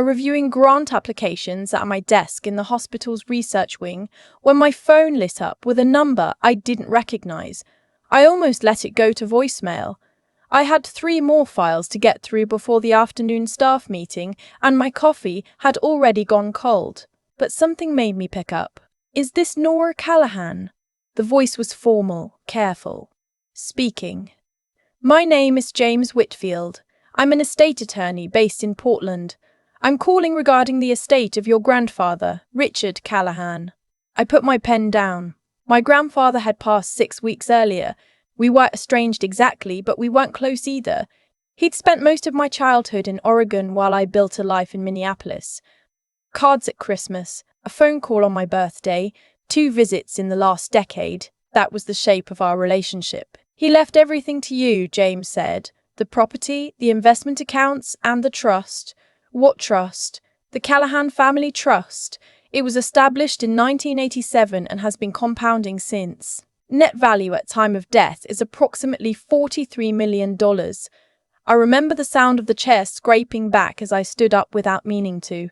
reviewing grant applications at my desk in the hospital's research wing when my phone lit up with a number I didn't recognize. I almost let it go to voicemail. I had 3 more files to get through before the afternoon staff meeting, and my coffee had already gone cold. But something made me pick up. "Is this Nora Callahan?" The voice was formal, careful. Speaking. "My name is James Whitfield. I'm an estate attorney based in Portland. I'm calling regarding the estate of your grandfather, Richard Callahan." I put my pen down. My grandfather had passed 6 weeks earlier. We weren't estranged exactly, but we weren't close either. He'd spent most of my childhood in Oregon while I built a life in Minneapolis. Cards at Christmas, a phone call on my birthday, 2 visits in the last decade. That was the shape of our relationship. "He left everything to you," James said. "The property, the investment accounts, and the trust." "What trust?" "The Callahan Family Trust. It was established in 1987 and has been compounding since. Net value at time of death is approximately $43 million. I remember the sound of the chair scraping back as I stood up without meaning to.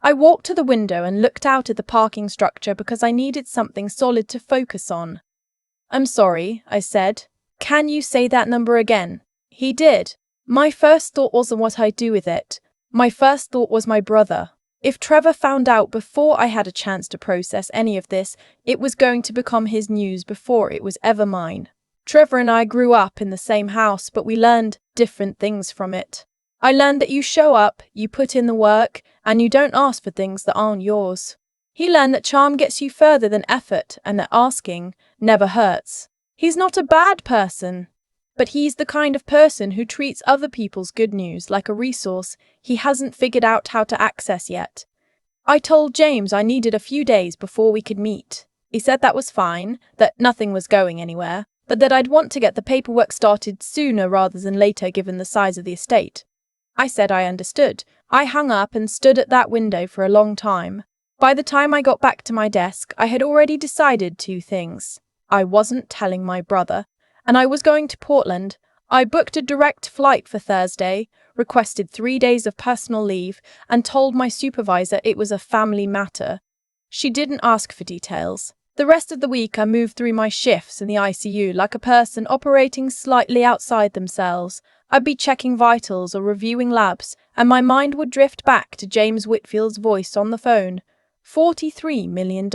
I walked to the window and looked out at the parking structure because I needed something solid to focus on. "I'm sorry," I said. "Can you say that number again?" He did. My first thought wasn't what I'd do with it. My first thought was my brother. If Trevor found out before I had a chance to process any of this, it was going to become his news before it was ever mine. Trevor and I grew up in the same house, but we learned different things from it. I learned that you show up, you put in the work, and you don't ask for things that aren't yours. He learned that charm gets you further than effort and that asking never hurts. He's not a bad person, but he's the kind of person who treats other people's good news like a resource he hasn't figured out how to access yet. I told James I needed a few days before we could meet. He said that was fine, that nothing was going anywhere, but that I'd want to get the paperwork started sooner rather than later given the size of the estate. I said I understood. I hung up and stood at that window for a long time. By the time I got back to my desk, I had already decided 2 things. I wasn't telling my brother, and I was going to Portland. I booked a direct flight for Thursday, requested 3 days of personal leave, and told my supervisor it was a family matter. She didn't ask for details. The rest of the week I moved through my shifts in the ICU like a person operating slightly outside themselves. I'd be checking vitals or reviewing labs, and my mind would drift back to James Whitfield's voice on the phone. $43 million.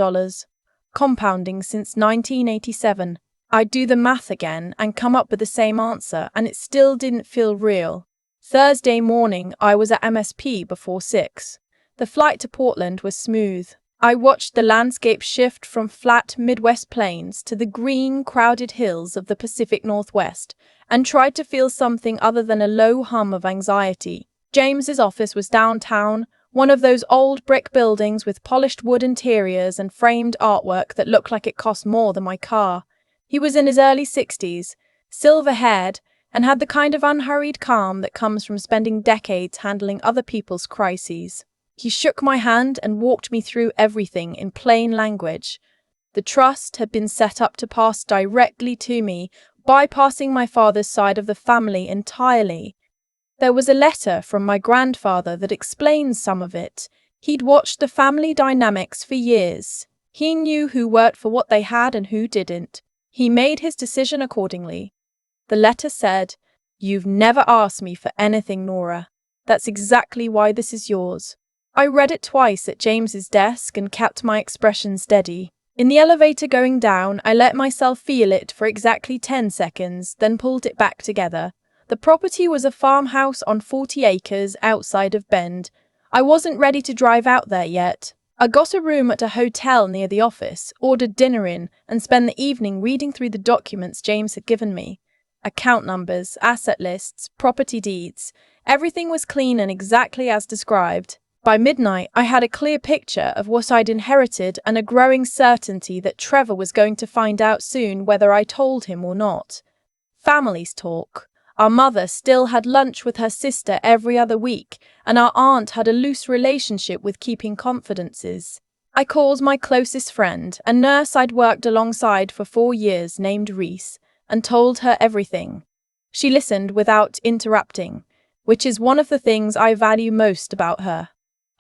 Compounding since 1987. I'd do the math again and come up with the same answer, and it still didn't feel real. Thursday morning, I was at MSP before 6. The flight to Portland was smooth. I watched the landscape shift from flat Midwest plains to the green, crowded hills of the Pacific Northwest and tried to feel something other than a low hum of anxiety. James's office was downtown, one of those old brick buildings with polished wood interiors and framed artwork that looked like it cost more than my car. He was in his early 60s, silver-haired, and had the kind of unhurried calm that comes from spending decades handling other people's crises. He shook my hand and walked me through everything in plain language. The trust had been set up to pass directly to me, bypassing my father's side of the family entirely. There was a letter from my grandfather that explains some of it. He'd watched the family dynamics for years. He knew who worked for what they had and who didn't. He made his decision accordingly. The letter said, "You've never asked me for anything, Nora. That's exactly why this is yours." I read it twice at James's desk and kept my expression steady. In the elevator going down, I let myself feel it for exactly 10 seconds, then pulled it back together. The property was a farmhouse on 40 acres outside of Bend. I wasn't ready to drive out there yet. I got a room at a hotel near the office, ordered dinner in, and spent the evening reading through the documents James had given me. Account numbers, asset lists, property deeds. Everything was clean and exactly as described. By midnight, I had a clear picture of what I'd inherited and a growing certainty that Trevor was going to find out soon whether I told him or not. Families talk. Our mother still had lunch with her sister every other week, and our aunt had a loose relationship with keeping confidences. I called my closest friend, a nurse I'd worked alongside for 4 years named Reese, and told her everything. She listened without interrupting, which is one of the things I value most about her.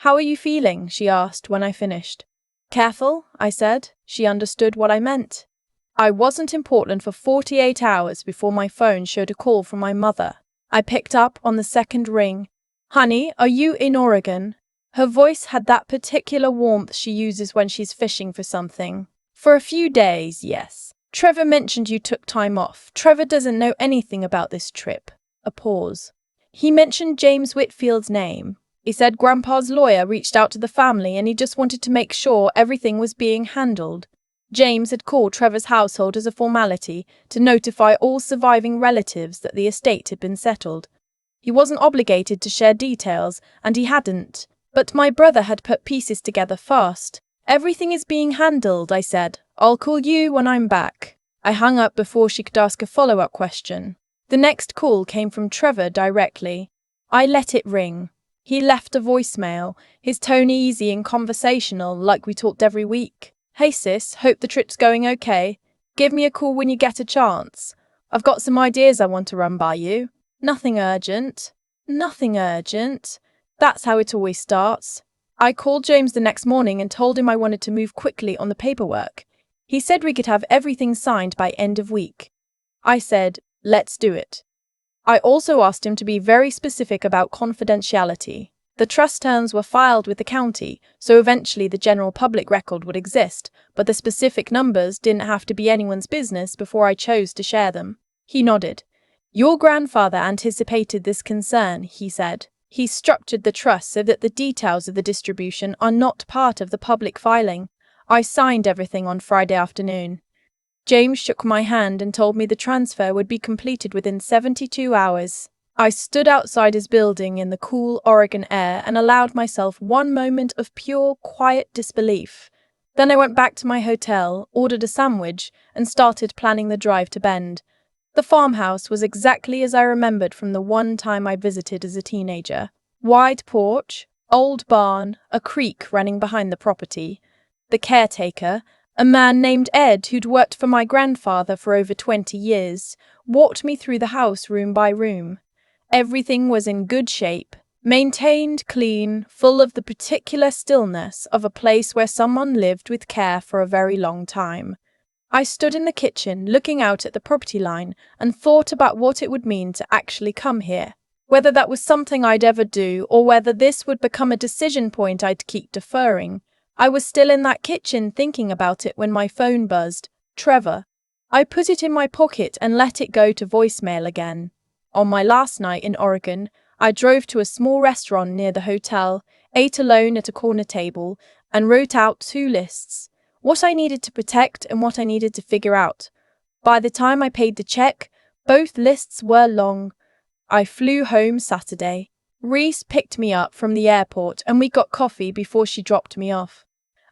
How are you feeling? She asked when I finished. Careful, I said. She understood what I meant. I wasn't in Portland for 48 hours before my phone showed a call from my mother. I picked up on the second ring. Honey, are you in Oregon? Her voice had that particular warmth she uses when she's fishing for something. For a few days, yes. Trevor mentioned you took time off. Trevor doesn't know anything about this trip. A pause. He mentioned James Whitfield's name. He said Grandpa's lawyer reached out to the family and he just wanted to make sure everything was being handled. James had called Trevor's household as a formality to notify all surviving relatives that the estate had been settled. He wasn't obligated to share details, and he hadn't. But my brother had put pieces together fast. Everything is being handled, I said. I'll call you when I'm back. I hung up before she could ask a follow-up question. The next call came from Trevor directly. I let it ring. He left a voicemail, his tone easy and conversational, like we talked every week. Hey sis, hope the trip's going okay. Give me a call when you get a chance. I've got some ideas I want to run by you. Nothing urgent. Nothing urgent. That's how it always starts. I called James the next morning and told him I wanted to move quickly on the paperwork. He said we could have everything signed by end of week. I said, let's do it. I also asked him to be very specific about confidentiality. The trust terms were filed with the county, so eventually the general public record would exist, but the specific numbers didn't have to be anyone's business before I chose to share them. He nodded. Your grandfather anticipated this concern, he said. He structured the trust so that the details of the distribution are not part of the public filing. I signed everything on Friday afternoon. James shook my hand and told me the transfer would be completed within 72 hours. I stood outside his building in the cool Oregon air and allowed myself one moment of pure, quiet disbelief. Then I went back to my hotel, ordered a sandwich, and started planning the drive to Bend. The farmhouse was exactly as I remembered from the one time I visited as a teenager. Wide porch, old barn, a creek running behind the property. The caretaker, a man named Ed who'd worked for my grandfather for over 20 years, walked me through the house room by room. Everything was in good shape, maintained, clean, full of the particular stillness of a place where someone lived with care for a very long time. I stood in the kitchen, looking out at the property line, and thought about what it would mean to actually come here. Whether that was something I'd ever do, or whether this would become a decision point I'd keep deferring. I was still in that kitchen thinking about it when my phone buzzed. Trevor. I put it in my pocket and let it go to voicemail again. On my last night in Oregon, I drove to a small restaurant near the hotel, ate alone at a corner table, and wrote out 2 lists. What I needed to protect and what I needed to figure out. By the time I paid the check, both lists were long. I flew home Saturday. Reese picked me up from the airport and we got coffee before she dropped me off.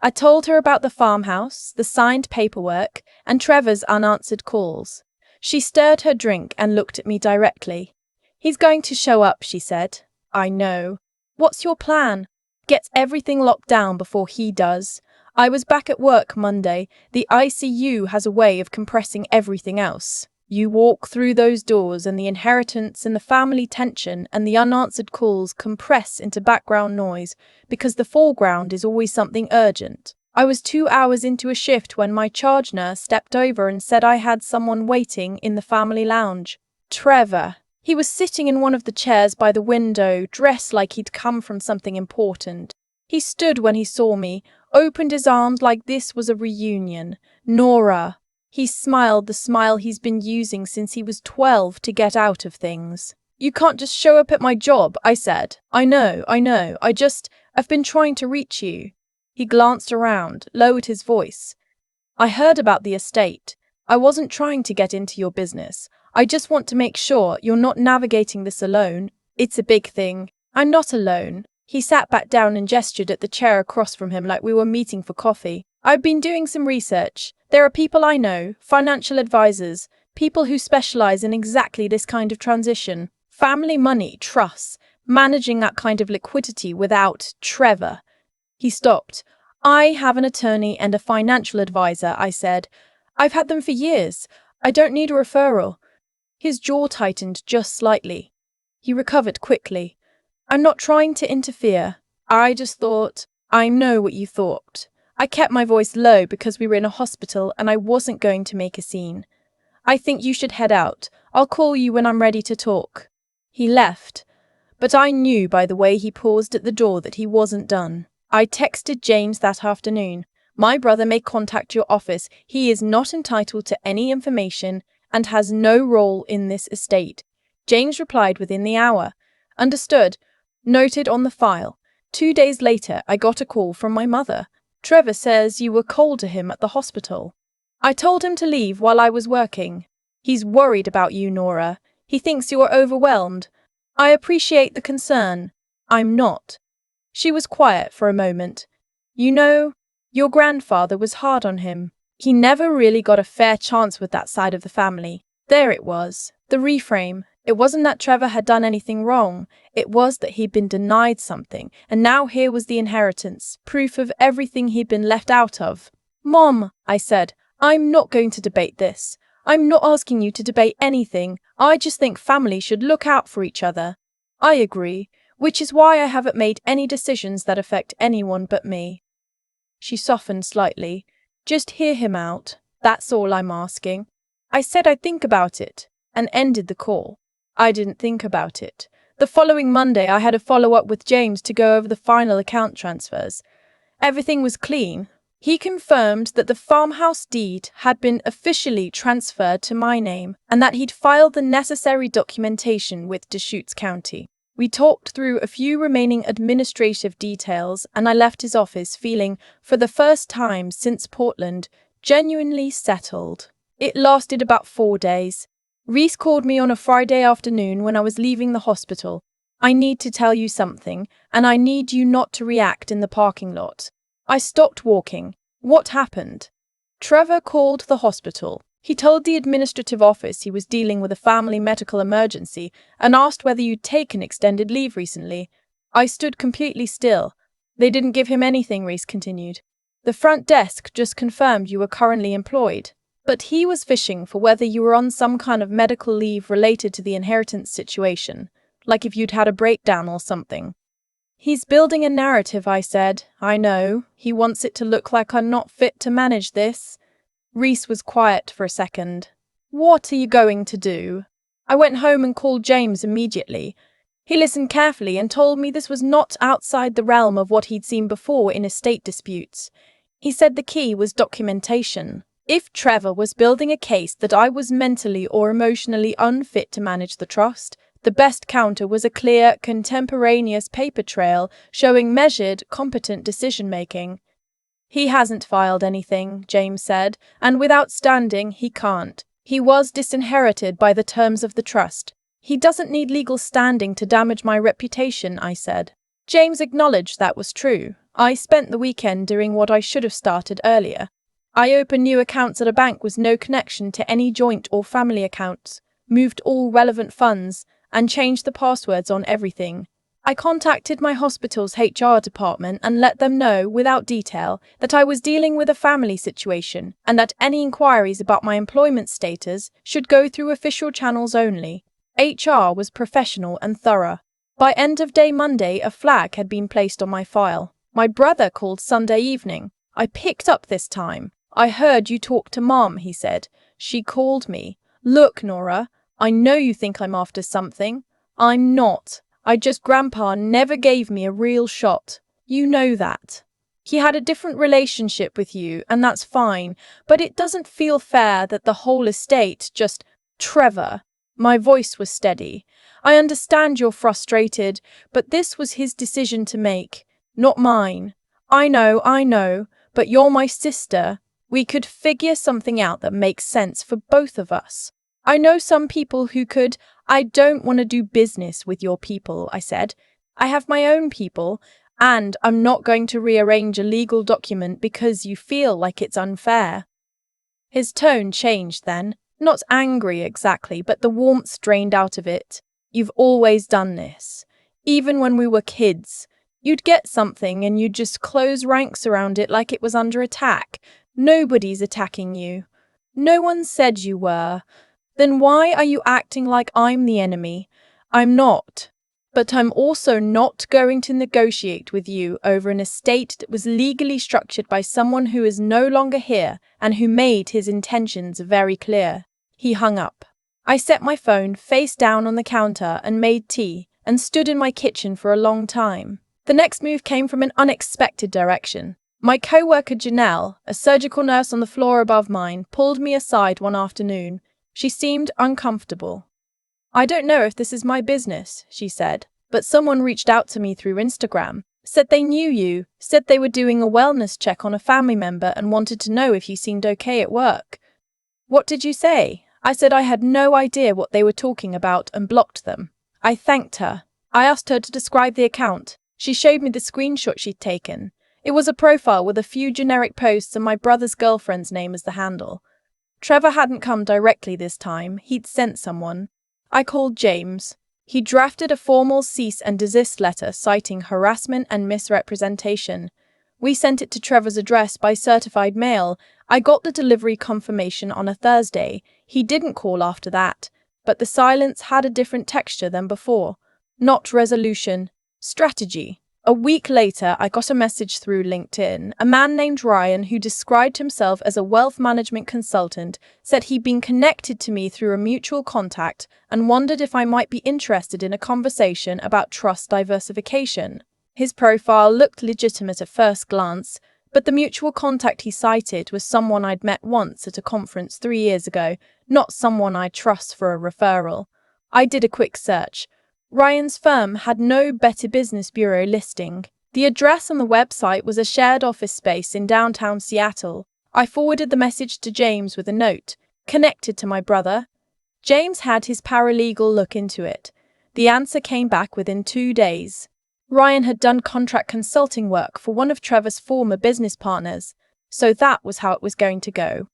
I told her about the farmhouse, the signed paperwork, and Trevor's unanswered calls. She stirred her drink and looked at me directly. He's going to show up, she said. I know. What's your plan? Get everything locked down before he does. I was back at work Monday. The ICU has a way of compressing everything else. You walk through those doors and the inheritance and the family tension and the unanswered calls compress into background noise because the foreground is always something urgent. I was 2 hours into a shift when my charge nurse stepped over and said I had someone waiting in the family lounge. Trevor. He was sitting in one of the chairs by the window, dressed like he'd come from something important. He stood when he saw me, opened his arms like this was a reunion. Nora. He smiled the smile he's been using since he was 12 to get out of things. You can't just show up at my job, I said. I know. I've been trying to reach you. He glanced around, lowered his voice. I heard about the estate. I wasn't trying to get into your business. I just want to make sure you're not navigating this alone. It's a big thing. I'm not alone. He sat back down and gestured at the chair across from him like we were meeting for coffee. I've been doing some research. There are people I know, financial advisors, people who specialize in exactly this kind of transition. Family money, trusts, managing that kind of liquidity without Trevor. He stopped. I have an attorney and a financial advisor, I said. I've had them for years. I don't need a referral. His jaw tightened just slightly. He recovered quickly. I'm not trying to interfere. I just thought, I know what you thought. I kept my voice low because we were in a hospital and I wasn't going to make a scene. I think you should head out. I'll call you when I'm ready to talk. He left, but I knew by the way he paused at the door that he wasn't done. I texted James that afternoon. My brother may contact your office. He is not entitled to any information and has no role in this estate. James replied within the hour. Understood. Noted on the file. 2 days later, I got a call from my mother. Trevor says you were cold to him at the hospital. I told him to leave while I was working. He's worried about you, Nora. He thinks you are overwhelmed. I appreciate the concern. I'm not. She was quiet for a moment. You know, your grandfather was hard on him. He never really got a fair chance with that side of the family. There it was, the reframe. It wasn't that Trevor had done anything wrong. It was that he'd been denied something, and now here was the inheritance, proof of everything he'd been left out of. Mom, I said, I'm not going to debate this. I'm not asking you to debate anything. I just think families should look out for each other. I agree, which is why I haven't made any decisions that affect anyone but me. She softened slightly. Just hear him out. That's all I'm asking. I said I'd think about it, and ended the call. I didn't think about it. The following Monday, I had a follow-up with James to go over the final account transfers. Everything was clean. He confirmed that the farmhouse deed had been officially transferred to my name and that he'd filed the necessary documentation with Deschutes County. We talked through a few remaining administrative details and I left his office feeling, for the first time since Portland, genuinely settled. It lasted about 4 days. Reese called me on a Friday afternoon when I was leaving the hospital. I need to tell you something, and I need you not to react in the parking lot. I stopped walking. What happened? Trevor called the hospital. He told the administrative office he was dealing with a family medical emergency and asked whether you'd taken extended leave recently. I stood completely still. They didn't give him anything, Reese continued. The front desk just confirmed you were currently employed. But he was fishing for whether you were on some kind of medical leave related to the inheritance situation, like if you'd had a breakdown or something. He's building a narrative, I said. I know. He wants it to look like I'm not fit to manage this. Reese was quiet for a second. What are you going to do? I went home and called James immediately. He listened carefully and told me this was not outside the realm of what he'd seen before in estate disputes. He said the key was documentation. If Trevor was building a case that I was mentally or emotionally unfit to manage the trust, the best counter was a clear, contemporaneous paper trail showing measured, competent decision-making. He hasn't filed anything, James said, and without standing, he can't. He was disinherited by the terms of the trust. He doesn't need legal standing to damage my reputation, I said. James acknowledged that was true. I spent the weekend doing what I should have started earlier. I opened new accounts at a bank with no connection to any joint or family accounts, moved all relevant funds, and changed the passwords on everything. I contacted my hospital's HR department and let them know, without detail, that I was dealing with a family situation and that any inquiries about my employment status should go through official channels only. HR was professional and thorough. By end of day Monday, a flag had been placed on my file. My brother called Sunday evening. I picked up this time. I heard you talk to Mom, he said. She called me. Look, Nora, I know you think I'm after something. I'm not. Grandpa never gave me a real shot. You know that. He had a different relationship with you, and that's fine, but it doesn't feel fair that the whole estate just... Trevor. My voice was steady. I understand you're frustrated, but this was his decision to make, not mine. I know, but you're my sister. We could figure something out that makes sense for both of us. I know some people who could. I don't want to do business with your people, I said. I have my own people, and I'm not going to rearrange a legal document because you feel like it's unfair. His tone changed then, not angry exactly, but the warmth drained out of it. You've always done this. Even when we were kids, you'd get something and you'd just close ranks around it like it was under attack. Nobody's attacking you. No one said you were. Then why are you acting like I'm the enemy? I'm not. But I'm also not going to negotiate with you over an estate that was legally structured by someone who is no longer here and who made his intentions very clear. He hung up. I set my phone face down on the counter and made tea and stood in my kitchen for a long time. The next move came from an unexpected direction. My co-worker Janelle, a surgical nurse on the floor above mine, pulled me aside one afternoon. She seemed uncomfortable. "I don't know if this is my business," she said, "but someone reached out to me through Instagram, said they knew you, said they were doing a wellness check on a family member and wanted to know if you seemed okay at work." "What did you say?" I said I had no idea what they were talking about and blocked them. I thanked her. I asked her to describe the account. She showed me the screenshot she'd taken. It was a profile with a few generic posts and my brother's girlfriend's name as the handle. Trevor hadn't come directly this time, he'd sent someone. I called James. He drafted a formal cease and desist letter citing harassment and misrepresentation. We sent it to Trevor's address by certified mail. I got the delivery confirmation on a Thursday. He didn't call after that, but the silence had a different texture than before. Not resolution, strategy. A week later, I got a message through LinkedIn. A man named Ryan, who described himself as a wealth management consultant, said he'd been connected to me through a mutual contact and wondered if I might be interested in a conversation about trust diversification. His profile looked legitimate at first glance, but the mutual contact he cited was someone I'd met once at a conference 3 years ago, not someone I trust for a referral. I did a quick search. Ryan's firm had no Better Business Bureau listing. The address on the website was a shared office space in downtown Seattle. I forwarded the message to James with a note, connected to my brother. James had his paralegal look into it. The answer came back within 2 days. Ryan had done contract consulting work for one of Trevor's former business partners, so that was how it was going to go.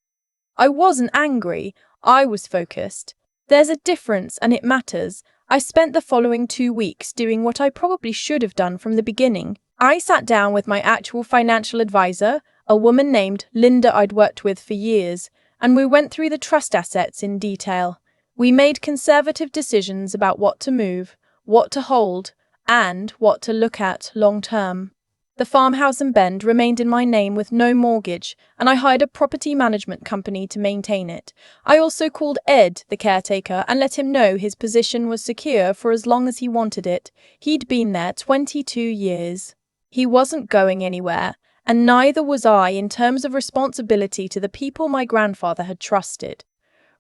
I wasn't angry, I was focused. There's a difference and it matters. I spent the following 2 weeks doing what I probably should have done from the beginning. I sat down with my actual financial advisor, a woman named Linda I'd worked with for years, and we went through the trust assets in detail. We made conservative decisions about what to move, what to hold, and what to look at long term. The farmhouse in Bend remained in my name with no mortgage, and I hired a property management company to maintain it. I also called Ed, the caretaker, and let him know his position was secure for as long as he wanted it. He'd been there 22 years. He wasn't going anywhere, and neither was I in terms of responsibility to the people my grandfather had trusted.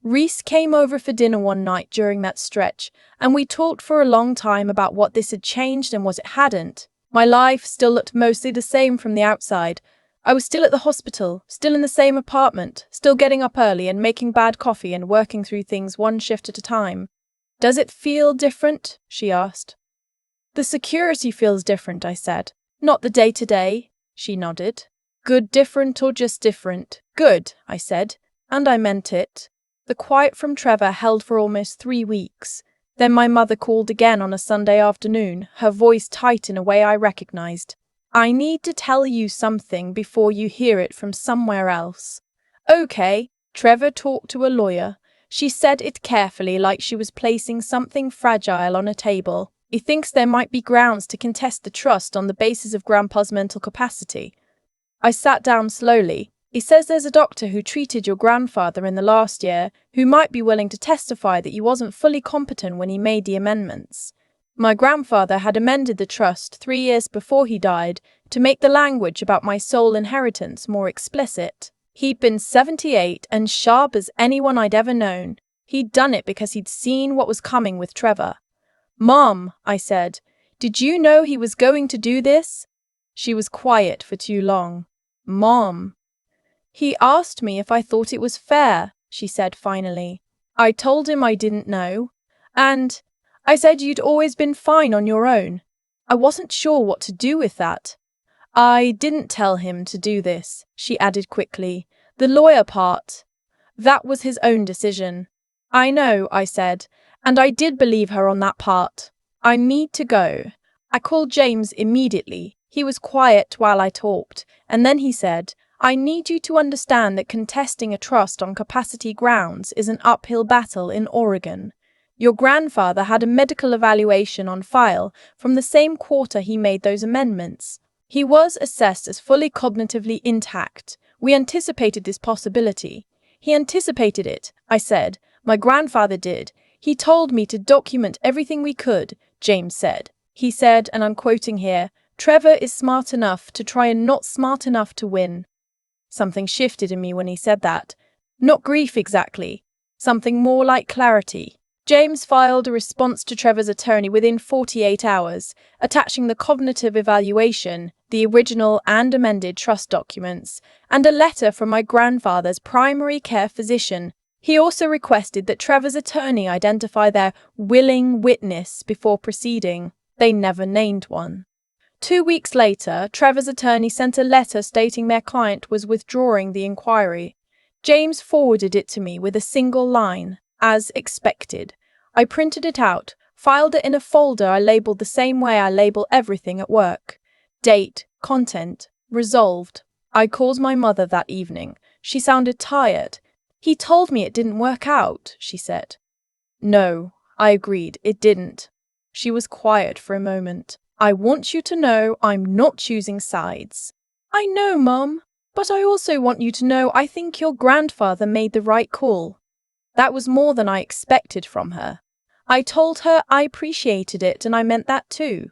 Reese came over for dinner one night during that stretch, and we talked for a long time about what this had changed and what it hadn't. My life still looked mostly the same from the outside. I was still at the hospital, still in the same apartment, still getting up early and making bad coffee and working through things one shift at a time. "Does it feel different?" she asked. "The security feels different," I said. "Not the day-to-day," she nodded. "Good different or just different?" "Good," I said, and I meant it. The quiet from Trevor held for almost 3 weeks. Then my mother called again on a Sunday afternoon, her voice tight in a way I recognized. "I need to tell you something before you hear it from somewhere else." "Okay." Trevor talked to a lawyer. She said it carefully, like she was placing something fragile on a table. "He thinks there might be grounds to contest the trust on the basis of Grandpa's mental capacity." I sat down slowly. "He says there's a doctor who treated your grandfather in the last year who might be willing to testify that he wasn't fully competent when he made the amendments. My grandfather had amended the trust 3 years before he died to make the language about my sole inheritance more explicit. He'd been 78 and sharp as anyone I'd ever known. He'd done it because he'd seen what was coming with Trevor." "Mom," I said, "did you know he was going to do this?" She was quiet for too long. "Mom." "He asked me if I thought it was fair," she said finally. "I told him I didn't know. And I said you'd always been fine on your own. I wasn't sure what to do with that." "I didn't tell him to do this," she added quickly. "The lawyer part. That was his own decision." "I know," I said, and I did believe her on that part. "I need to go." I called James immediately. He was quiet while I talked, and then he said, "I need you to understand that contesting a trust on capacity grounds is an uphill battle in Oregon. Your grandfather had a medical evaluation on file from the same quarter he made those amendments. He was assessed as fully cognitively intact. We anticipated this possibility. He anticipated it, I said. My grandfather did. He told me to document everything we could, James said. He said, and I'm quoting here, "Trevor is smart enough to try and not smart enough to win." Something shifted in me when he said that. Not grief exactly. Something more like clarity. James filed a response to Trevor's attorney within 48 hours, attaching the cognitive evaluation, the original and amended trust documents, and a letter from my grandfather's primary care physician. He also requested that Trevor's attorney identify their willing witness before proceeding. They never named one. 2 weeks later, Trevor's attorney sent a letter stating their client was withdrawing the inquiry. James forwarded it to me with a single line, "As expected." I printed it out, filed it in a folder I labeled the same way I label everything at work. Date, content, resolved. I called my mother that evening. She sounded tired. "He told me it didn't work out," she said. "No," I agreed, "it didn't." She was quiet for a moment. "I want you to know I'm not choosing sides." "I know, Mum, but I also want you to know I think your grandfather made the right call." That was more than I expected from her. I told her I appreciated it and I meant that too.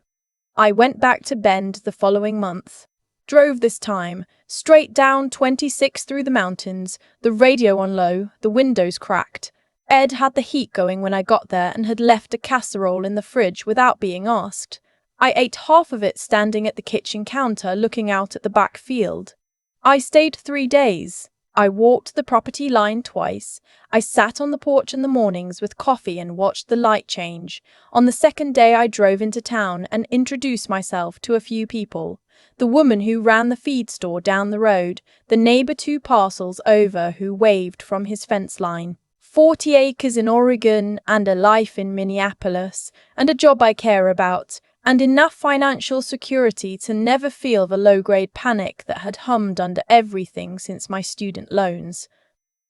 I went back to Bend the following month. Drove this time, straight down 26 through the mountains, the radio on low, the windows cracked. Ed had the heat going when I got there and had left a casserole in the fridge without being asked. I ate half of it standing at the kitchen counter looking out at the back field. I stayed 3 days. I walked the property line twice. I sat on the porch in the mornings with coffee and watched the light change. On the second day I drove into town and introduced myself to a few people. The woman who ran the feed store down the road, the neighbor 2 parcels over who waved from his fence line. 40 acres in Oregon and a life in Minneapolis and a job I care about, and enough financial security to never feel the low-grade panic that had hummed under everything since my student loans.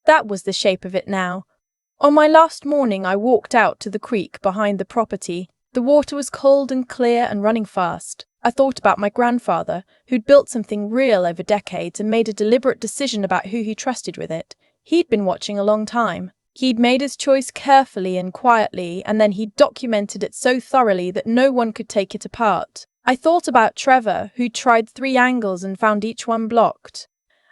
That was the shape of it now. On my last morning, I walked out to the creek behind the property. The water was cold and clear and running fast. I thought about my grandfather, who'd built something real over decades and made a deliberate decision about who he trusted with it. He'd been watching a long time. He'd made his choice carefully and quietly, and then he'd documented it so thoroughly that no one could take it apart. I thought about Trevor, who tried 3 angles and found each one blocked.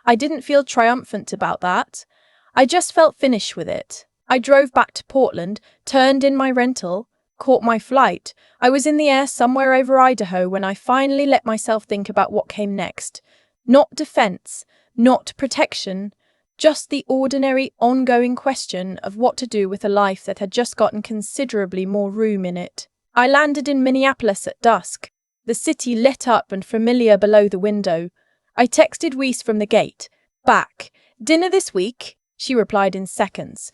I didn't feel triumphant about that. I just felt finished with it. I drove back to Portland, turned in my rental, caught my flight. I was in the air somewhere over Idaho when I finally let myself think about what came next. Not defense, not protection, just the ordinary, ongoing question of what to do with a life that had just gotten considerably more room in it. I landed in Minneapolis at dusk, the city lit up and familiar below the window. I texted Reese from the gate. "Back. Dinner this week?" She replied in seconds.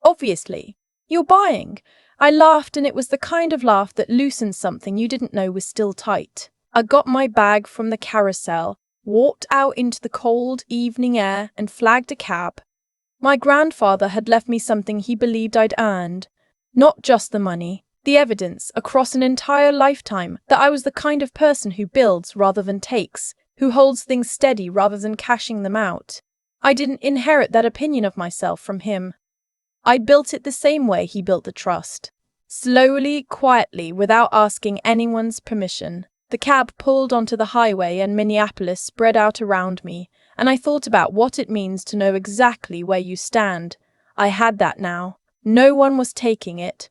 "Obviously. You're buying." I laughed, and it was the kind of laugh that loosens something you didn't know was still tight. I got my bag from the carousel, walked out into the cold evening air and flagged a cab. My grandfather had left me something he believed I'd earned. Not just the money, the evidence across an entire lifetime that I was the kind of person who builds rather than takes, who holds things steady rather than cashing them out. I didn't inherit that opinion of myself from him. I built it the same way he built the trust. Slowly, quietly, without asking anyone's permission. The cab pulled onto the highway and Minneapolis spread out around me, and I thought about what it means to know exactly where you stand. I had that now. No one was taking it.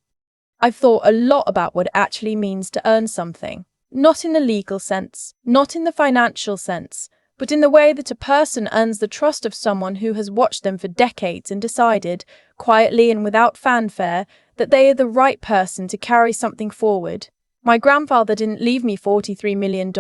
I've thought a lot about what it actually means to earn something. Not in the legal sense, not in the financial sense, but in the way that a person earns the trust of someone who has watched them for decades and decided, quietly and without fanfare, that they are the right person to carry something forward. My grandfather didn't leave me $43 million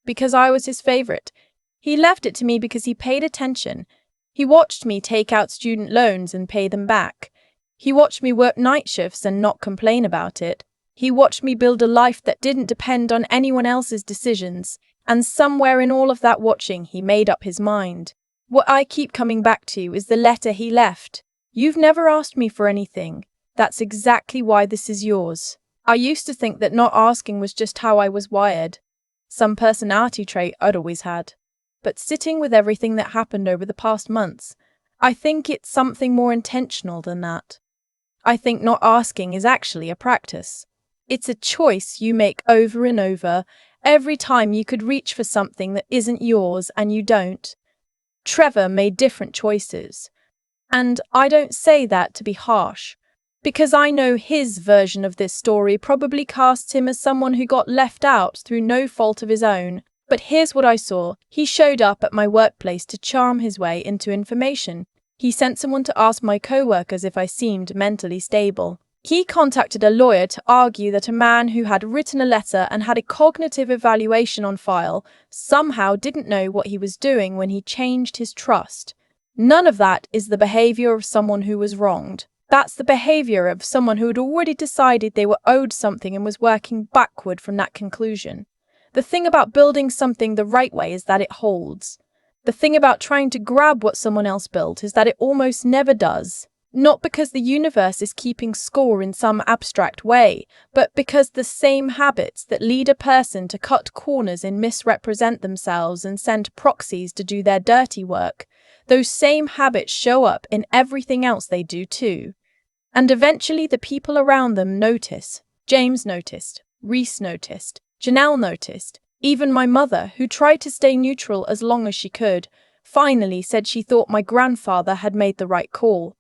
because I was his favorite. He left it to me because he paid attention. He watched me take out student loans and pay them back. He watched me work night shifts and not complain about it. He watched me build a life that didn't depend on anyone else's decisions. And somewhere in all of that watching, he made up his mind. What I keep coming back to is the letter he left. "You've never asked me for anything. That's exactly why this is yours. I used to think that not asking was just how I was wired, some personality trait I'd always had. But sitting with everything that happened over the past months, I think it's something more intentional than that. I think not asking is actually a practice. It's a choice you make over and over, every time you could reach for something that isn't yours and you don't. Trevor made different choices. And I don't say that to be harsh, because I know his version of this story probably casts him as someone who got left out through no fault of his own. But here's what I saw. He showed up at my workplace to charm his way into information. He sent someone to ask my co-workers if I seemed mentally stable. He contacted a lawyer to argue that a man who had written a letter and had a cognitive evaluation on file somehow didn't know what he was doing when he changed his trust. None of that is the behavior of someone who was wronged. That's the behavior of someone who had already decided they were owed something and was working backward from that conclusion. The thing about building something the right way is that it holds. The thing about trying to grab what someone else built is that it almost never does. Not because the universe is keeping score in some abstract way, but because the same habits that lead a person to cut corners and misrepresent themselves and send proxies to do their dirty work, those same habits show up in everything else they do too. And eventually the people around them notice. James noticed. Reese noticed. Janelle noticed. Even my mother, who tried to stay neutral as long as she could, finally said she thought my grandfather had made the right call.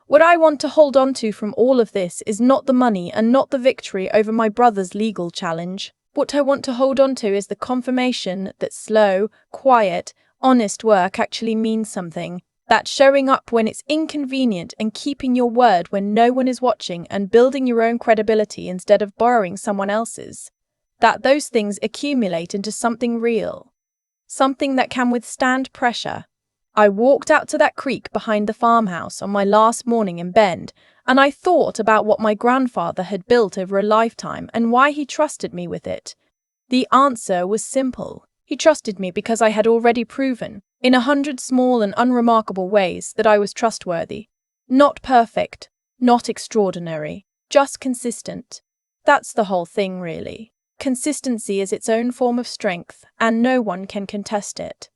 What I want to hold on to from all of this is not the money and not the victory over my brother's legal challenge. What I want to hold on to is the confirmation that slow, quiet, honest work actually means something. That showing up when it's inconvenient and keeping your word when no one is watching and building your own credibility instead of borrowing someone else's. That those things accumulate into something real. Something that can withstand pressure. I walked out to that creek behind the farmhouse on my last morning in Bend, and I thought about what my grandfather had built over a lifetime and why he trusted me with it. The answer was simple. He trusted me because I had already proven, in 100 small and unremarkable ways, that I was trustworthy. Not perfect, not extraordinary, just consistent. That's the whole thing, really. Consistency is its own form of strength, and no one can contest it.